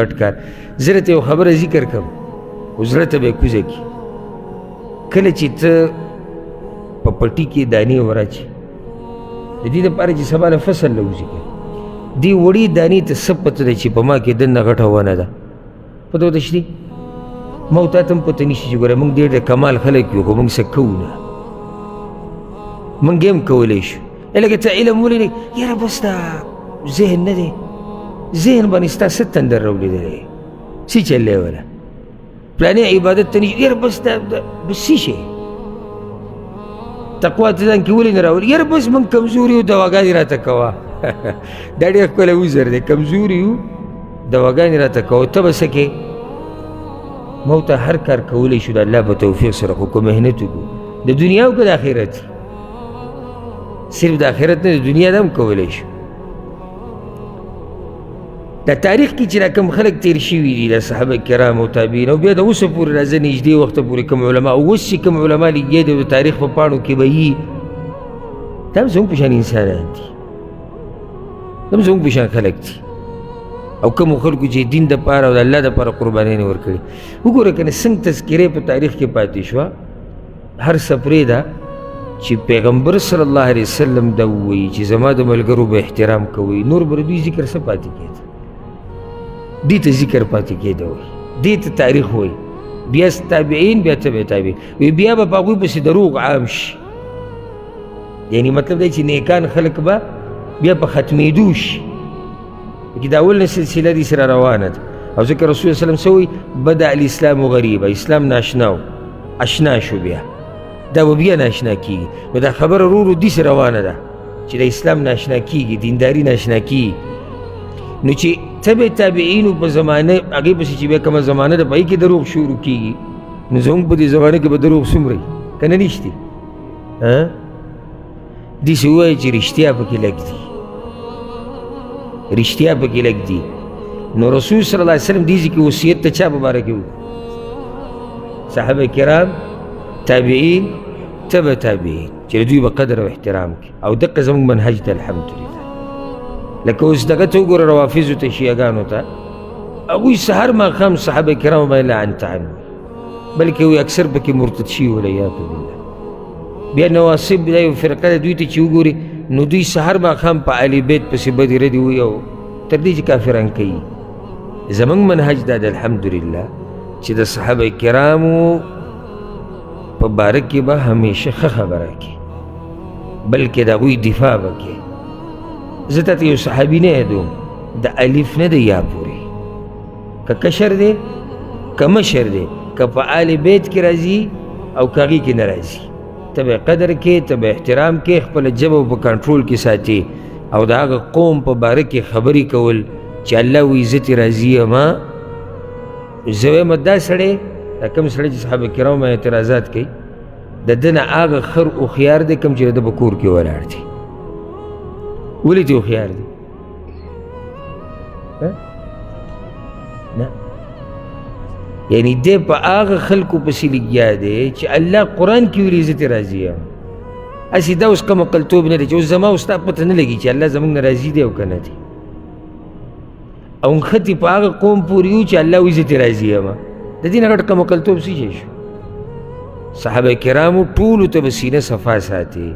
غټ کار. زه درته یو خبره ذکر کړم خو زړه ته به یې کوزه کړي. کله چې ته په پټي کې دانې وراچي د دې دپاره چې سبا له فصل له وځي که دې وړې دانې ته څه پته ده چې په ما کې دننه غټه ونه ده پته ورته شته ما او تا ته هم پته نشي چې ګوره موږ ډېر د کمال خلک یو خو موږ څه کوو نه موږ یې هم کولی شو. لکه ته علم ولرې یاره بس دا ذهن نه دی ذهن باندې ستا څه تندر راولېدلی څه چل دی وله پلانې عبادت ته نشي یاره بس دا بس څه شی تقوا ته ځان کې ولې نه راولي یاره بس موږ کمزوري یو دواګانې راته کوه دا ډېر ښکلی وزر دی کمزوري یو دواګانې راته کوه ته به څه کې ما ورته هر کار کولی شو د الله په توفیق سره خو که محنت وکړو د دنیا او که د آخرت صرف د آخرت نه د دنیا ده هم کولی شو. دا تاریخ کې چې دا کوم خلک تیر شوي دي د صحابه کرام او تابعین او بیا د اوسه پورې راځه نږدې وخته پورې کوم علما او اوس چې کوم علما لګیا دي د تاریخ په پاڼو کې به یي دا هم زموږ په شان انسانان دي دا هم زموږ په شان خلک دي او کومو خلکو چې دین دپاره او د الله دپاره قربانیانې ورکړي. وګوره که نه څنګه تذکرې په تاریخ کې پاتې شوه هر څه پرېږده چې پیغمبر صلی الله علیه وسلم دا ووایي چې زما د ملګرو به احترام کوئ نور به د دوی ذکر څه پاتې کېده دې ته ذکر پاتې کېده وایي دې ته تاریخ وایي بیا تابعین بیا تبع تابعین وایي بیا به په هغوی پسې دروغ عام شي یعنی مطلب دی چې نیکان خلک به بیا په ختمېدو شي چې د اول نه سلسله دې سره روانه ده او ځکه رسول وسلم څه وایي بدع الاسلام غریبه اسلام ناشنا و اشنا شو بیا دا به بیا ناشنا کېږي نو دا خبره ورو ورو داسې روانه ده چې د اسلام ناشنا کېږي دینداري ناشنا کېږي نو چې تبع تابعینو په زمانه هغې پسې چې بیا کومه زمانه ده په هغې کې دروغ شروع کېږي نو زموږ په دې زمانه کې به دروغ څومره وي که نه نشتې داسې ووایي چې رښتیا پکې لږ دي رښتیا پکې لږ دي نو رسول صلی الله علیه وسلم دې ځای کې وصیت ته چا په باره کې وکړو صحابه کرام تابعین تبع تابعین چې د دوی به قدر او احترام کړي او دقه زموږ منهج ته الحمدلله لکه اوس دغه ته وګوره روافظو ته شیعګانو ته هغوی سهار ماښام صحابه کرامو باندې لعنت عنه بلکې وایي اکثر پکې مرتد شوي والعیاذ بالله. بیا نواصب دا یو فرقه ده دوی ته چې وګورې نو دوی سهار ماښام په اهل بیت پسې بدې ردې وایي او تر دې چې کافران کوي. زموږ منهج دا ده الحمدلله چې د صحابه کرامو په باره کې به همیشه ښه خبره کوي بلکې د هغوی دفاع به کوي. زه تاته یو صحابي نه یادوم د الف نه د یا پورې که کشر دی که مشر دی که په آل بیت کې راځي او که هغې کې نه راځي ته به قدر کې ته به احترام کې خپله ژبه په کنټرول کې ساتي او د هغه قوم په باره کې خبرې کول چې الله و عزت راضي یم زه وایم دا سړی دا کوم سړی چې صحابه کرامو باندې اعتراضات کوي د ده نه هغه خر هوښیار دی کوم چې د ده په کور کې ولاړ دی ولې چې هوښیار دی نه یعنی دی په هغه خلکو پسې لګیا دی چې الله قرآن کې ویلي زه ترې راضي یم هسې دا اوس کومه قلتوب نه دی چې اوس زما او ستا پته نه لګي چې الله زموږ نه راضي دی او که نه دی او نښتې په هغه قوم پورې یو چې الله وایي زه ترې راضي یم د دې نه غټ کومه قلتوب څه شی شو. صحابه کرامو ټولو ته به سینه صفا ساتي